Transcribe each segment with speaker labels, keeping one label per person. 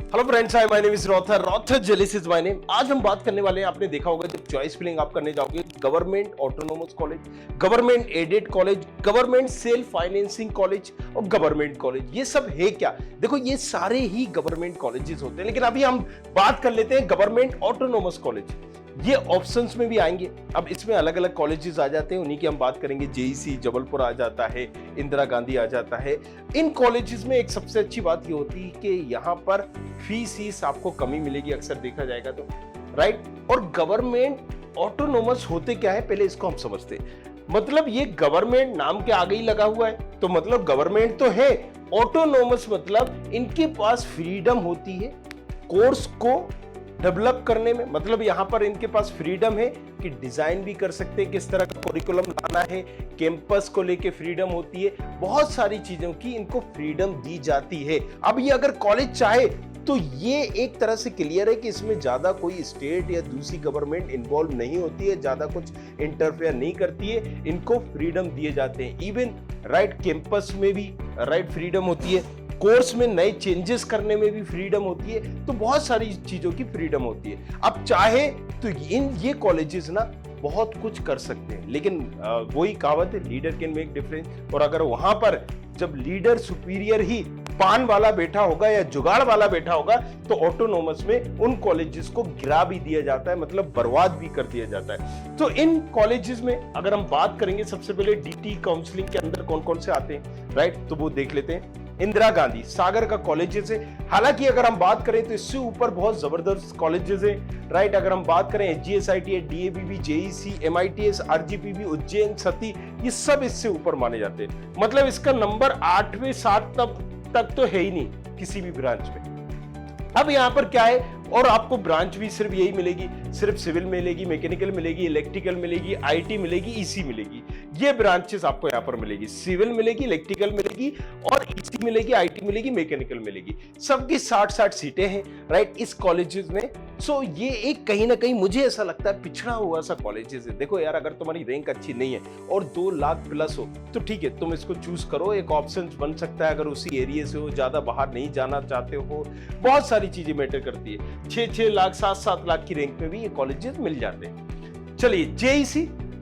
Speaker 1: Hello friends, hi, my name is Rother. Rother Jellis is my name. आज हम बात करने वाले हैं, आपने देखा होगा जब चॉइस फिलिंग आप करने जाओगे, government autonomous college, government aided college, government self financing college और गवर्नमेंट कॉलेज, ये सब है क्या? देखो, ये सारे ही गवर्नमेंट कॉलेजेस होते हैं, लेकिन अभी हम बात कर लेते हैं गवर्नमेंट ऑटोनोमस कॉलेज। ये ऑप्शंस में भी आएंगे। अब इसमें अलग अलग कॉलेजेस आ जाते हैं, उन्हीं की हम बात करेंगे। जेईसी जबलपुर आ जाता है, इंदिरा गांधी आ जाता है। इन कॉलेजेस में एक सबसे अच्छी बात ये होती है कि यहाँ पर फीस आपको कमी मिलेगी, अक्सर देखा जाएगा तो, राइट। और गवर्नमेंट ऑटोनोमस होते क्या है, पहले इसको हम समझते हैं। मतलब ये गवर्नमेंट नाम के आगे ही लगा हुआ है, तो मतलब गवर्नमेंट तो है। ऑटोनोमस मतलब इनके पास फ्रीडम होती है कोर्स को डेवलप करने में। मतलब यहां पर इनके पास फ्रीडम है कि डिजाइन भी कर सकते हैं, किस तरह का करिकुलम लाना है, कैंपस को लेके फ्रीडम होती है, बहुत सारी चीजों की इनको फ्रीडम दी जाती है। अब ये अगर कॉलेज चाहे तो ये एक तरह से क्लियर है कि इसमें ज्यादा कोई स्टेट या दूसरी गवर्नमेंट इन्वॉल्व नहीं होती है, ज्यादा कुछ इंटरफेयर नहीं करती है, इनको फ्रीडम दिए जाते हैं। इवन राइट कैंपस में भी राइट फ्रीडम होती है, कोर्स में नए चेंजेस करने में भी फ्रीडम होती है, तो बहुत सारी चीजों की फ्रीडम होती है। अब चाहे तो ये कॉलेजेस ना बहुत कुछ कर सकते हैं, लेकिन वही कहावत है, लीडर कैन मेक डिफरेंस। और अगर वहां पर जब लीडर सुपीरियर ही पान वाला बैठा होगा या जुगाड़ वाला बैठा होगा, तो ऑटोनोमस में उन कॉलेजेस को गिरा भी दिया जाता है, मतलब बर्बाद भी कर दिया जाता है। तो इन कॉलेजेस में अगर हम बात करेंगे, सबसे पहले डीटी काउंसलिंग के अंदर कौन कौन से आते हैं, राइट, तो वो देख लेते हैं। इंदिरा गांधी सागर का कॉलेजेस है। हालांकि अगर हम बात करें तो इससे ऊपर बहुत जबरदस्त कॉलेजेस है, राइट। अगर हम बात करें एचजीएसआईटी, डीएवीबी, जेईसी, एमआईटीएस, आरजीपीवी, उज्जैन, सती, ये सब इससे ऊपर माने जाते हैं। मतलब इसका नंबर 8वें 7 तक तो है ही नहीं किसी भी ब्रांच में। अब यहां पर क्या है, और आपको ब्रांच भी सिर्फ यही मिलेगी, सिर्फ सिविल मिलेगी, मैकेनिकल मिलेगी, इलेक्ट्रिकल मिलेगी, आईटी मिलेगी, ईसी मिलेगी। ये ब्रांचेस आपको यहां पर मिलेगी, सिविल मिलेगी, इलेक्ट्रिकल मिलेगी और ईसी मिलेगी, आईटी मिलेगी, मैकेनिकल मिलेगी। सबकी 60-60 सीटें हैं, राइट, इस कॉलेजेस में। सो ये एक कहीं ना कहीं मुझे ऐसा लगता है पिछड़ा हुआ सा कॉलेजेस है। देखो यार, अगर तुम्हारी रैंक अच्छी नहीं है और 2 लाख प्लस हो तो ठीक है, तुम इसको चूज करो, एक ऑप्शन बन सकता है। अगर उसी एरिया से हो, ज्यादा बाहर नहीं जाना चाहते हो, बहुत सारी चीजें मैटर करती है। 6-6 लाख 7-7 लाख की रैंक में भी ये कॉलेजेस मिल जाते हैं। चलिए,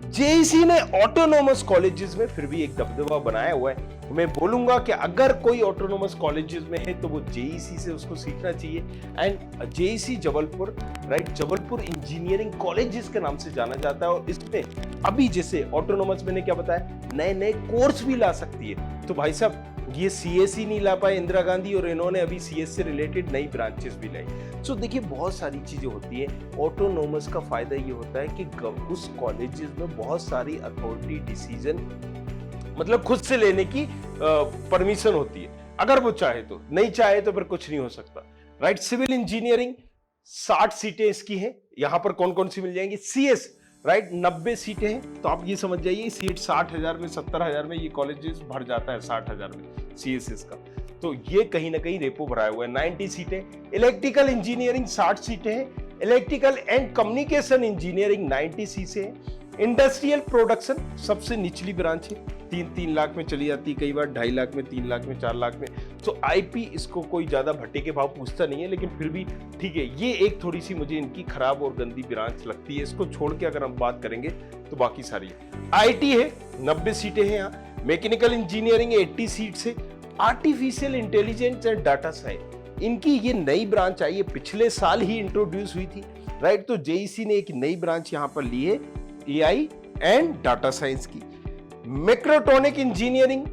Speaker 1: जेईसी ने ऑटोनोमस कॉलेजेस में फिर भी एक दबदबा बनाया हुआ है। मैं बोलूंगा कि अगर कोई ऑटोनोमस कॉलेजेस में है तो वो जेईसी से उसको सीखना चाहिए। And JEC Jabalpur, right, Jabalpur engineering colleges के नाम से जाना जाता है। और इसमें अभी जैसे ऑटोनोमस मैंने क्या बताया, नए नए कोर्स भी ला सकती है। तो भाई साहब, ये सीएस ही नहीं ला पाए इंदिरा गांधी, और इन्होंने अभी सीएस से रिलेटेड नई ब्रांचेस भी लाई। सो देखिए, बहुत सारी चीजें होती है। ऑटोनोमस का फायदा ये होता है कि उस कॉलेजेस में बहुत सारी अथॉरिटी डिसीजन मतलब खुद से लेने की परमिशन होती है, अगर वो चाहे तो। नहीं चाहे तो फिर कुछ नहीं हो सकता, राइट। सिविल इंजीनियरिंग 60 सीटें इसकी हैं। यहां पर कौन कौन सी मिल जाएंगी? सीएस, राइट, 90 सीटें हैं। तो आप ये समझ जाइए, सीट 60,000 में 70,000 में ये कॉलेजेस भर जाता है, 60,000 में सीएसएस का। तो ये कहीं ना कहीं रेपो भरा हुआ है। 90 सीटें। इलेक्ट्रिकल इंजीनियरिंग 60 सीटें हैं। इलेक्ट्रिकल एंड कम्युनिकेशन इंजीनियरिंग 90 सीटें हैं। इंडस्ट्रियल प्रोडक्शन सबसे निचली ब्रांच है, 3-3 लाख में चली जाती है, कई बार 2.5 लाख में, 3 लाख में, 4 लाख में। तो आईपी इसको कोई ज्यादा भट्टे के भाव पूछता नहीं है, लेकिन फिर भी ठीक है। ये एक थोड़ी सी मुझे इनकी खराब और गंदी ब्रांच लगती है। इसको छोड़ के अगर हम बात करेंगे तो बाकी सारी आईटी है, 90 सीटें हैं यहाँ। मैकेनिकल इंजीनियरिंग 80 सीट्स है। Artificial intelligence and data science, इनकी ये नई ब्रांच आई है, पिछले साल ही इंट्रोड्यूस हुई थी, राइट। तो जेईसी ने एक नई ब्रांच यहाँ पर ली है, एआई एंड डाटा साइंस की। मैक्रोट्रॉनिक इंजीनियरिंग,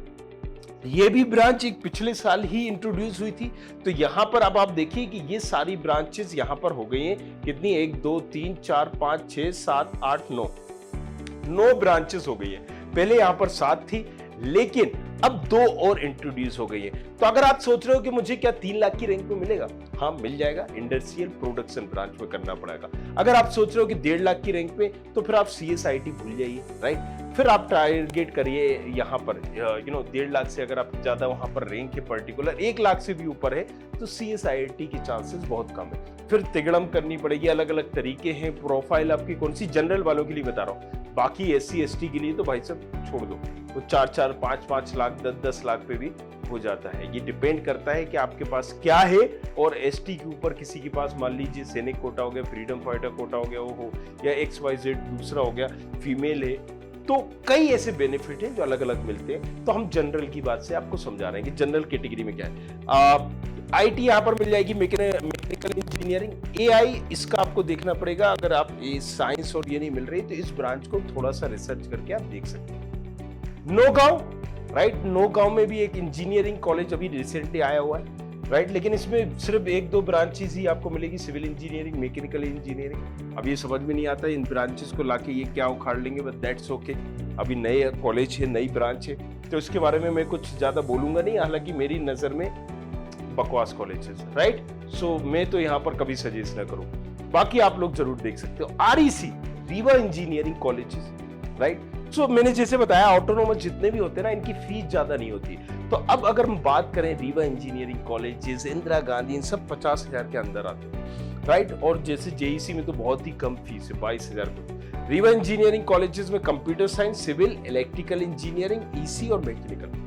Speaker 1: ये भी ब्रांच एक पिछले साल ही इंट्रोड्यूस हुई थी। तो यहां पर अब आप देखिए कि ये सारी ब्रांचेस यहां पर हो गई हैं। कितनी? 1 2 3 4 5 6 7 8 9 ब्रांचेस हो गई है। पहले यहां पर 7 थी, लेकिन अब 2 और इंट्रोड्यूस हो गई है। तो अगर आप सोच रहे हो कि मुझे क्या 3 लाख की रैंक में मिलेगा, हाँ मिल जाएगा। इंडस्ट्रियल प्रोडक्शन ब्रांच में करना पड़ेगा। अगर आप सोच रहे हो कि 1.5 लाख की रैंक पे, तो फिर आप सीएसआईटी भूल जाइए, राइट। फिर आप टारगेट करिए यहाँ पर 1.5 लाख से अगर आप ज्यादा वहां पर रैंक है, पर्टिकुलर 1 लाख से भी ऊपर है, तो सीएसआईटी के चांसेस बहुत कम है। फिर तिगड़म करनी पड़ेगी, अलग अलग तरीके हैं। प्रोफाइल आपकी कौन सी, जनरल वालों के लिए बता रहा हूँ, बाकी SC ST के लिए तो भाई साहब छोड़ दो, वो 4-4, 5-5 लाख, 10-10 लाख पे भी हो जाता है। ये डिपेंड करता है कि आपके पास क्या है। और ST के ऊपर किसी के पास मान लीजिए सैनिक कोटा हो गया, फ्रीडम फाइटर कोटा हो गया, वो हो, या XYZ दूसरा हो गया, फीमेल है, तो कई ऐसे बेनिफिट हैं जो अलग अलग मिलते हैं। तो हम जनरल की बात से आपको समझा रहे हैं कि जनरल कैटेगरी में क्या है। IT यहाँ पर मिल जाएगी, मैकेनिकल इंजीनियरिंग, AI इसका आपको देखना पड़ेगा। अगर आप साइंस और ये नहीं मिल रही तो इस ब्रांच को थोड़ा सा रिसर्च करके आप देख सकते हैं। नौगांव, राइट, नौगांव में भी एक इंजीनियरिंग कॉलेज अभी रिसेंटली आया हुआ है, राइट, लेकिन इसमें सिर्फ 1-2 ब्रांचेस ही आपको मिलेगी, सिविल इंजीनियरिंग, मैकेनिकल इंजीनियरिंग। अब ये समझ में नहीं आता इन ब्रांचेस को लाके ये क्या उखाड़ लेंगे, बट दैट्स ओके। अभी नए कॉलेज है, नई ब्रांच है, तो इसके बारे में मैं कुछ ज्यादा बोलूंगा नहीं, हालांकि मेरी नजर में बकवास कॉलेजेस, राइट, सो मैं तो यहाँ पर कभी सजेस्ट ना करूँ, बाकी आप लोग जरूर देख सकते हो। REC, Rewa engineering colleges, right, so मैंने जैसे बताया ऑटोनोमस जितने भी होते हैं ना, इनकी फीस ज्यादा नहीं होती। तो अब अगर हम बात करें रीवा इंजीनियरिंग कॉलेजेस, इंदिरा गांधी, इन सब 50,000 के अंदर आते हैं, राइट, और जैसे JEC में तो बहुत ही कम फीस है, 22,000। रीवा इंजीनियरिंग कॉलेजेस में computer science, civil, electrical engineering, EC और मैकेनिकल,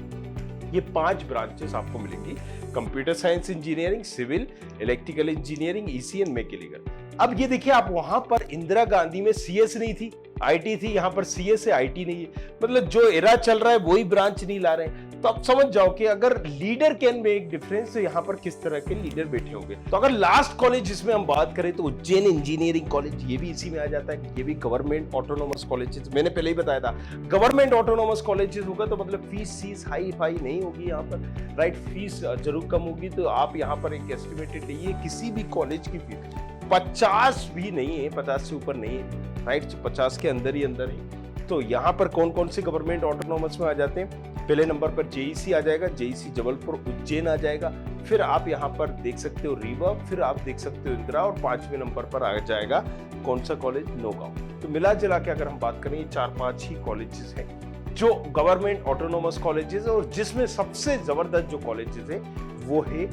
Speaker 1: ये 5 ब्रांचेस आपको मिलेंगी। Computer science engineering, civil, electrical engineering, EC and mechanical. अब ये देखिए, आप वहां पर इंदिरा गांधी में CS नहीं थी, IT थी, यहाँ पर CS है, IT नहीं है, मतलब जो एरा चल रहा है वही ब्रांच नहीं ला रहे हैं। तो आप समझ जाओ कि अगर लीडर कैन मेक डिफरेंस तो यहाँ पर किस तरह के लीडर बैठे होंगे। तो अगर लास्ट कॉलेज जिसमें हम बात करें तो उज्जैन इंजीनियरिंग कॉलेज, ये भी इसी में आ जाता है, ये भी गवर्नमेंट ऑटोनोमस कॉलेजेस। मैंने पहले ही बताया था, गवर्नमेंट ऑटोनोमस कॉलेजेस होगा तो मतलब फीस हाई फाई नहीं होगी यहाँ पर, राइट, फीस जरूर कम होगी। तो आप यहाँ पर एक एस्टिमेटेड लीजिए, किसी भी कॉलेज की फीस 50 भी नहीं है, 50 से ऊपर नहीं है, राइट, 50 के अंदर ही अंदर है। तो यहाँ पर कौन कौन से गवर्नमेंट ऑटोनोमस में आ जाते हैं? पहले नंबर पर JEC आ जाएगा, JEC जबलपुर उज्जैन आ जाएगा, फिर आप यहाँ पर देख सकते हो रीवा, फिर आप देख सकते हो इंदिरा, और 5वें नंबर पर आ जाएगा कौन सा कॉलेज? नौगांव। तो मिला जुला के अगर हम बात करें, 4-5 ही कॉलेजेस हैं जो गवर्नमेंट ऑटोनोमस कॉलेजेस, और जिसमें सबसे जबरदस्त जो कॉलेजेस है वो है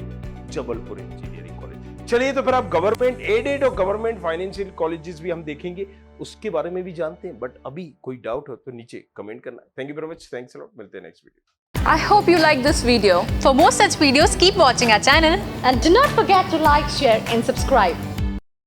Speaker 1: जबलपुर इंजीनियरिंग कॉलेज। चलिए, तो फिर आप गवर्नमेंट एडेड और गवर्नमेंट फाइनेंशियल कॉलेजेस भी हम देखेंगे, उसके बारे में भी जानते हैं। बट अभी कोई डाउट हो तो नीचे कमेंट करना। Thank you very much, thanks a lot, मिलते हैं next video.
Speaker 2: I hope you like this video. For more such videos, keep watching our channel
Speaker 3: and do not forget to like, share and subscribe.